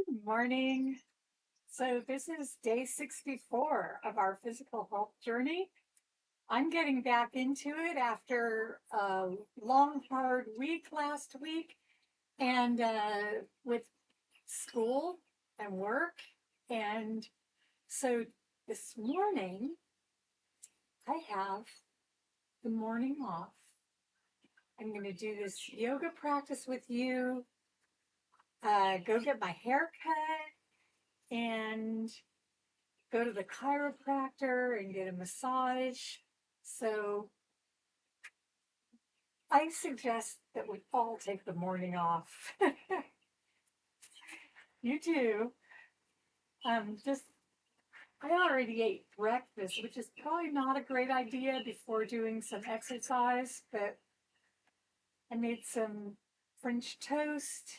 Good morning. So, this is day 64 of our physical health journey. I'm getting back into it after a long, hard week last week and with school and work. And so, this morning, I have the morning off. I'm going to do this yoga practice with you, go get my hair cut, and go to the chiropractor and get a massage. So I suggest that we all take the morning off. You too. Just I already ate breakfast, which is probably not a great idea before doing some exercise, but I made some French toast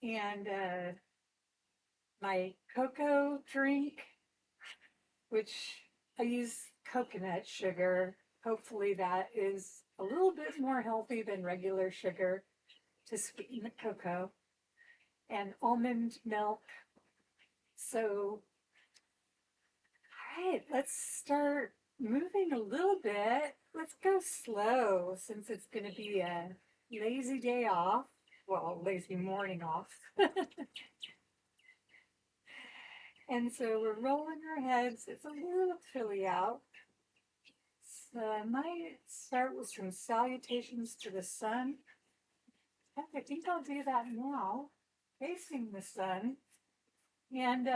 and my cocoa drink, which I use coconut sugar. Hopefully, that is a little bit more healthy than regular sugar to sweeten the cocoa, and almond milk. So, all right, let's start moving a little bit. Let's go slow since it's going to be a lazy day off. Well, lazy morning off. And so we're rolling our heads. It's a little chilly out. So I might start with some salutations to the sun. I think I'll do that now, facing the sun. And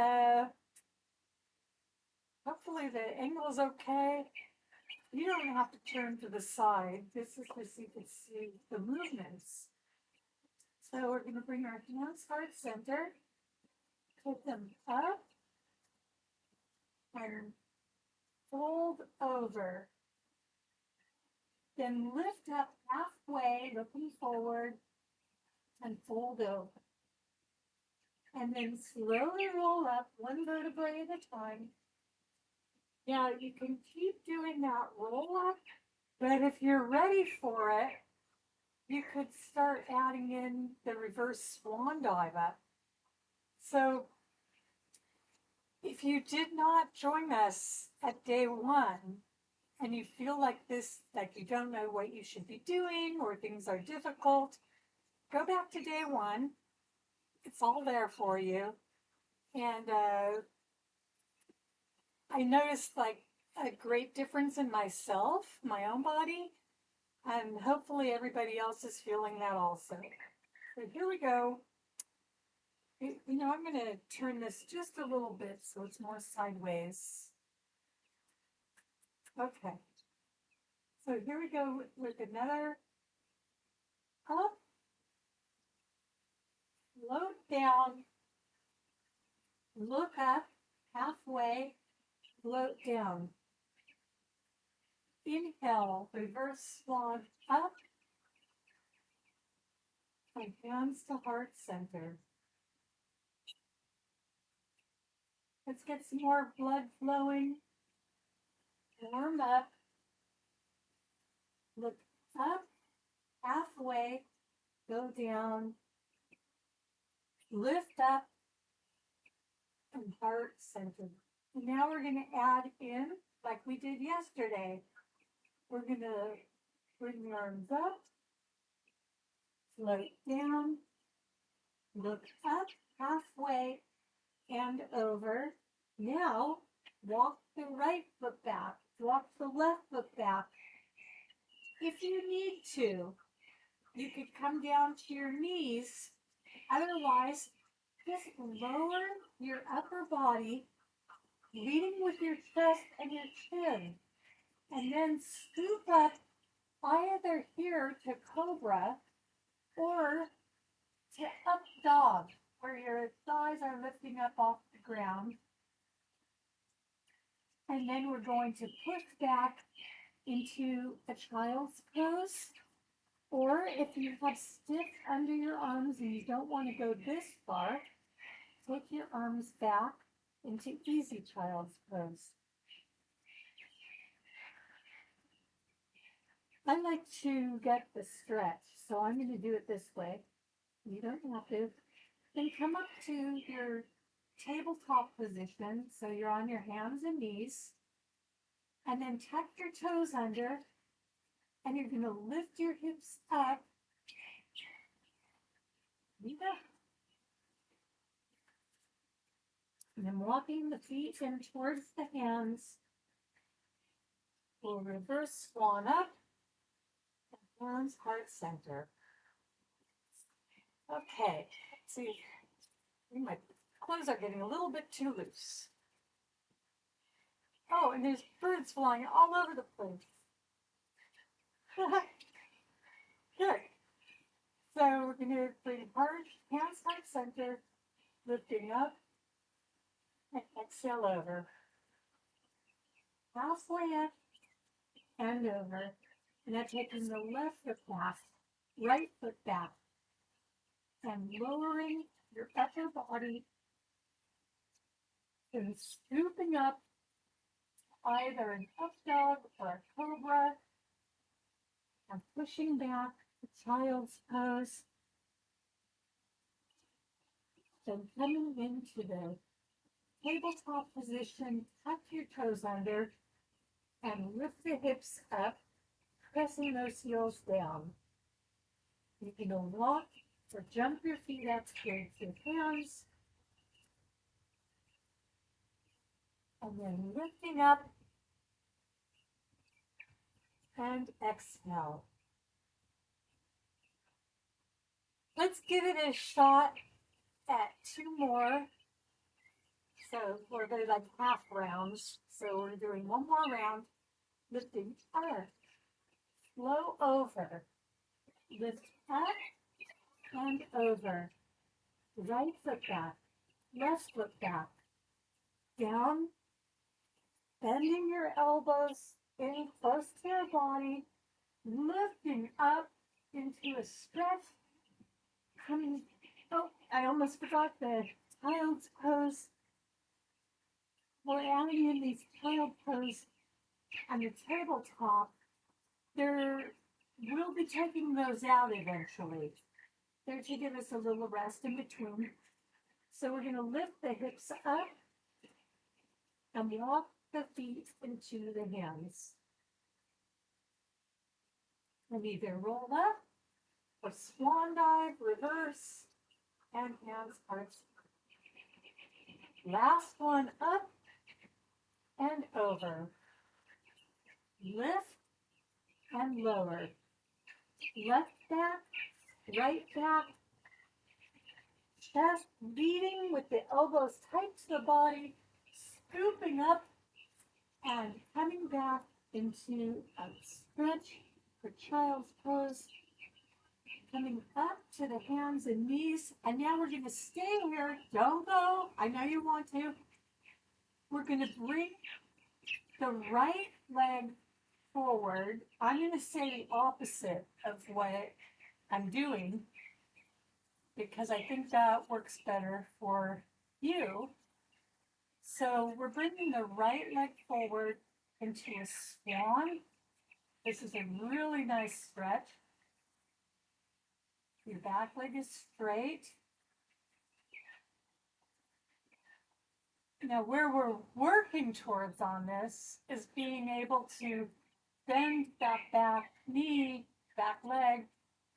hopefully the angle's okay. You don't have to turn to the side. This is just so you can see the movements. So we're going to bring our hands heart center, put them up, and fold over. Then lift up halfway, looking forward, and fold over. And then slowly roll up one vertebrae at a time. Now you can keep doing that roll up, but if you're ready for it, you could start adding in the reverse swan dive up. So if you did not join us at day one and you feel like this, like you don't know what you should be doing or things are difficult, go back to day one. It's all there for you. And I noticed like a great difference in myself, my own body, and hopefully everybody else is feeling that also. So here we go. I'm going to turn this just a little bit so it's more sideways. Okay. So here we go with another up, float down, look up, halfway, float down. Inhale, reverse swan up, and hands to heart center. Let's get some more blood flowing. Warm up, look up, halfway, go down, lift up, and heart center. And now we're going to add in, like we did yesterday, we're going to bring the arms up, float down, look up, halfway, and over. Now, walk the right foot back, walk the left foot back. If you need to, you could come down to your knees. Otherwise, just lower your upper body, leading with your chest and your chin, and then scoop up either here to cobra or to up dog, where your thighs are lifting up off the ground. And then we're going to push back into a child's pose. Or if you have stiff under your arms and you don't want to go this far, take your arms back into easy child's pose. I like to get the stretch, so I'm going to do it this way. You don't have to. Then come up to your tabletop position. So you're on your hands and knees. And then tuck your toes under. And you're going to lift your hips up. And then walking the feet in towards the hands. We'll reverse swan up. Hands, heart center. Okay, let's see. My clothes are getting a little bit too loose. Oh, and there's birds flying all over the place. Good. So we're going to bring heart, hands, heart center, lifting up, and exhale over. Halfway up and over. And now taking the left foot back, right foot back, and lowering your upper body and scooping up either an up dog or a cobra, and pushing back the child's pose. Then coming into the tabletop position, tuck your toes under and lift the hips up, pressing those heels down. You can walk or jump your feet up towards your hands, and then lifting up and exhale. Let's give it a shot at 2 more. So we're going to like half rounds. So we're doing 1 more round, lifting up, flow over, lift up and over, right foot back, left foot back, down, bending your elbows in close to your body, lifting up into a stretch, coming, oh, I almost forgot the child's pose. We're adding in these child pose on the tabletop. We'll be taking those out eventually. They're to give us a little rest in between. So we're going to lift the hips up and walk the feet into the hands. And either roll up or swan dive, reverse, and hands arch. Last one up and over. Lift and lower. Left back, right back. Chest beating with the elbows tight to the body, scooping up and coming back into a stretch for child's pose. Coming up to the hands and knees. And now we're going to stay here. Don't go. I know you want to. We're going to bring the right leg forward. I'm going to say the opposite of what I'm doing because I think that works better for you. So we're bringing the right leg forward into a swan. This is a really nice stretch. Your back leg is straight. Now where we're working towards on this is being able to bend that back knee, back leg,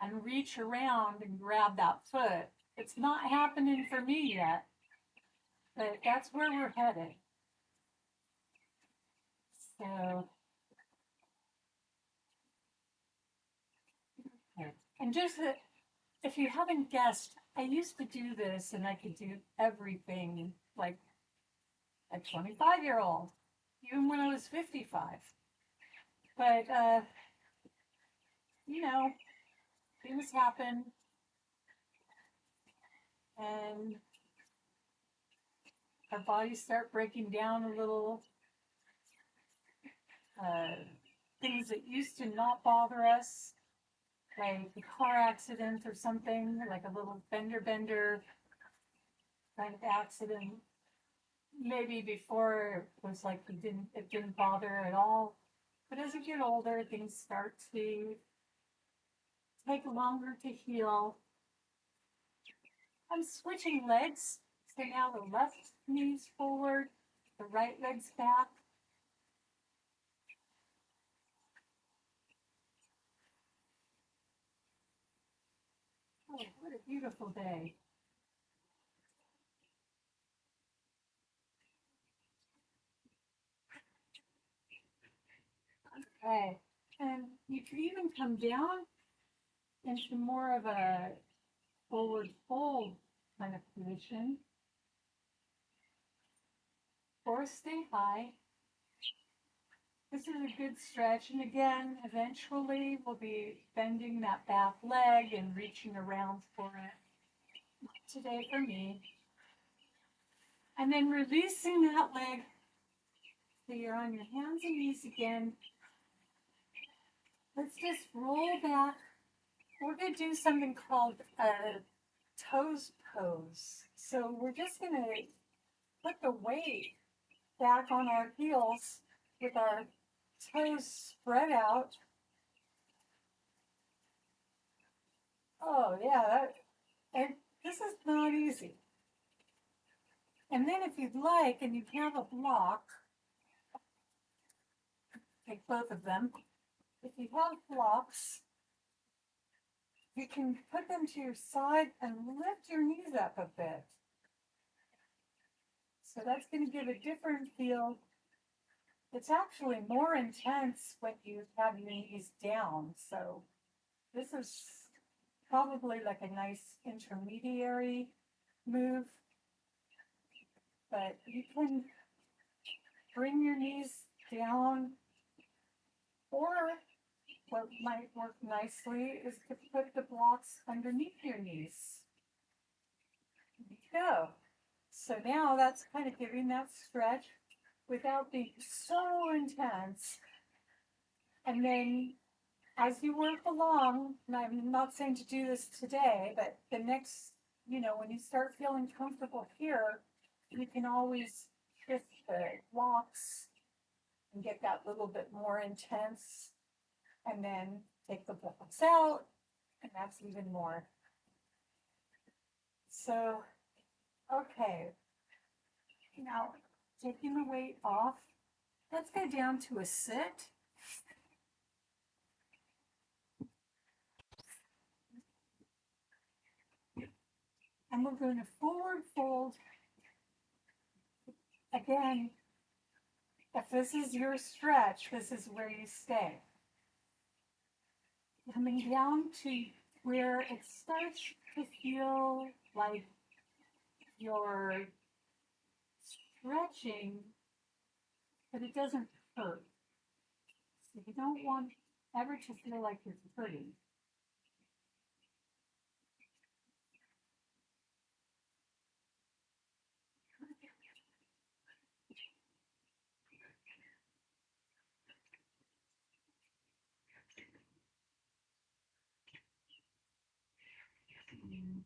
and reach around and grab that foot. It's not happening for me yet, but that's where we're headed. So, and just that, if you haven't guessed, I used to do this and I could do everything like a 25-year-old, even when I was 55. But, you know, things happen and our bodies start breaking down a little. Things that used to not bother us, like a car accident or something, like a little fender-bender kind of accident. Maybe before it was like it didn't bother at all. But as you get older, things start to take longer to heal. I'm switching legs. So now the left knee's forward, the right leg's back. Oh, what a beautiful day. Okay. And you could even come down into more of a forward fold kind of position. Or stay high. This is a good stretch. And again, eventually we'll be bending that back leg and reaching around for it. Today for me. And then releasing that leg. So you're on your hands and knees again. Let's just roll back. We're going to do something called a toes pose. So we're just going to put the weight back on our heels with our toes spread out. Oh yeah, and this is not easy. And then if you'd like, and you have a block, take both of them. If you have blocks, you can put them to your side and lift your knees up a bit. So that's going to give a different feel. It's actually more intense when you have your knees down. So this is probably like a nice intermediary move. But you can bring your knees down, or what might work nicely is to put the blocks underneath your knees. There you go. So now that's kind of giving that stretch without being so intense. And then as you work along, and I'm not saying to do this today, but the next, when you start feeling comfortable here, you can always shift the blocks and get that little bit more intense, and then take the blocks out, and that's even more. So, okay, now taking the weight off, let's go down to a sit. And we're going to forward fold. Again, if this is your stretch, this is where you stay. Coming down to where it starts to feel like you're stretching, but it doesn't hurt. So you don't want ever to feel like you're hurting.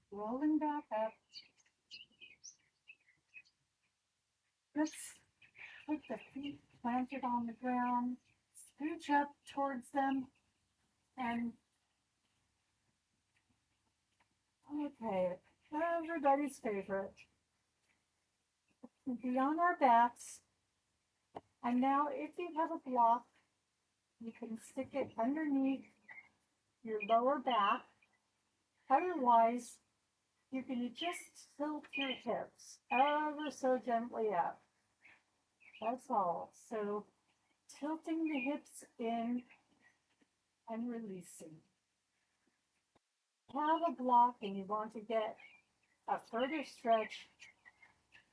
Rolling back up. Let's put the feet planted on the ground, scooch up towards them, and okay, everybody's favorite. Be on our backs. And now if you have a block, you can stick it underneath your lower back. Otherwise, you can just tilt your hips ever so gently up. That's all. So tilting the hips in and releasing. Have a block and you want to get a further stretch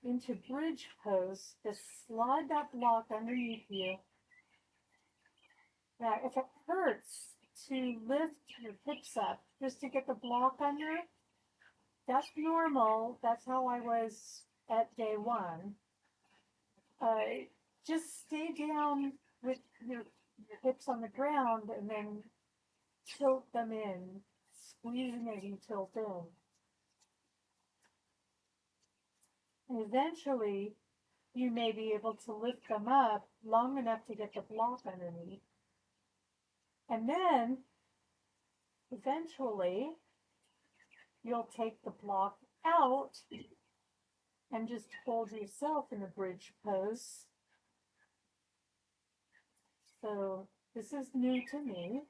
into bridge pose, just slide that block underneath you. Now, if it hurts to lift your hips up just to get the block under, that's normal. That's how I was at day one. Just stay down with your hips on the ground and then tilt them in, squeezing as you tilt in. And eventually, you may be able to lift them up long enough to get the block underneath. And then, eventually, you'll take the block out and just hold yourself in a bridge pose. So this is new to me.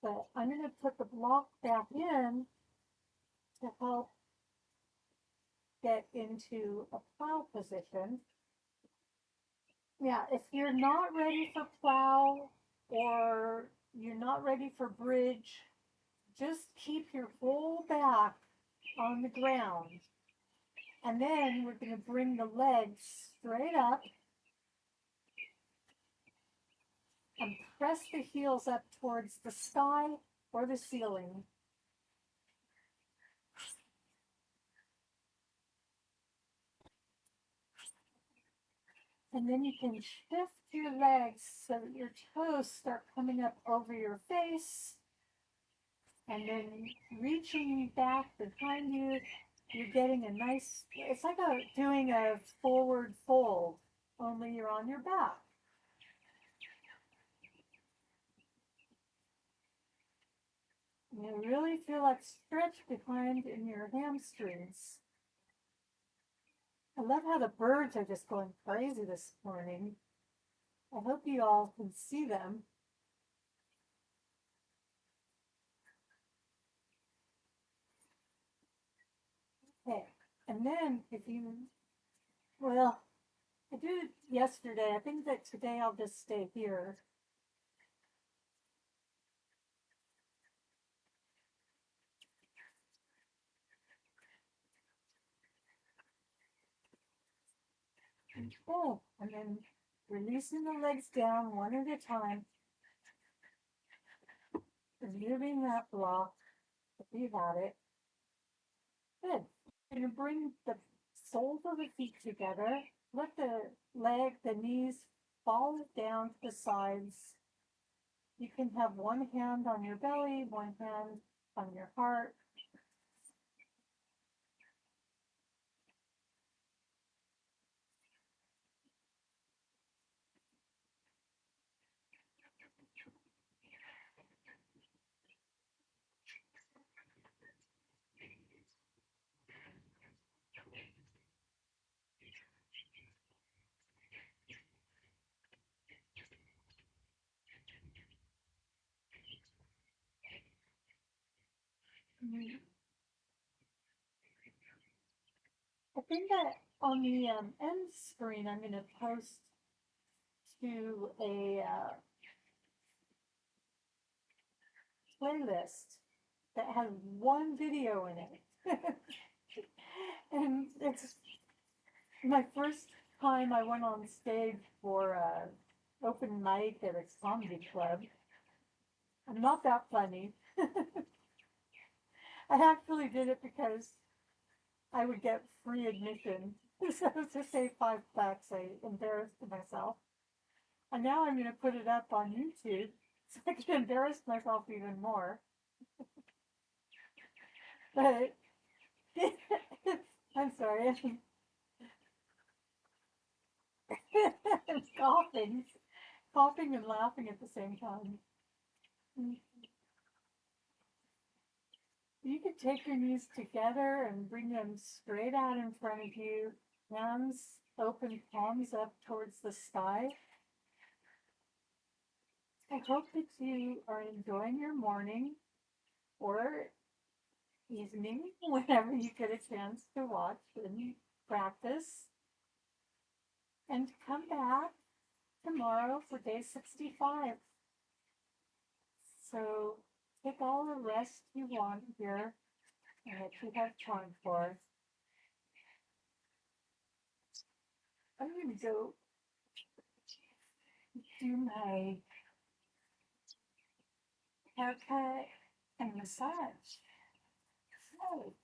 But I'm going to put the block back in to help get into a plow position. Yeah, if you're not ready for plow or you're not ready for bridge, just keep your whole back on the ground. And then we're going to bring the legs straight up and press the heels up towards the sky or the ceiling. And then you can shift your legs so that your toes start coming up over your face. And then reaching back behind you, you're getting a nice, it's like doing a forward fold, only you're on your back. You really feel that stretch behind in your hamstrings. I love how the birds are just going crazy this morning. I hope you all can see them. Okay, and then if you, well, I did it yesterday. I think that today I'll just stay here. Okay, and then releasing the legs down one at a time. Removing that block if you got it. Good. You're going to bring the soles of the feet together. Let the knees fall down to the sides. You can have one hand on your belly, one hand on your heart. I think that on the end screen, I'm going to post to a playlist that has one video in it. And it's my first time I went on stage for a open mic at a comedy club. I'm not that funny. I actually did it because I would get free admission. So to save $5, I embarrassed myself. And now I'm going to put it up on YouTube so I can embarrass myself even more. But I'm sorry. I'm coughing and laughing at the same time. You could take your knees together and bring them straight out in front of you, hands open, palms up towards the sky. I hope that you are enjoying your morning or evening, whenever you get a chance to watch and practice. And come back tomorrow for day 65. So take all the rest you want here and that you have time for. I'm going to go do my haircut and massage. So,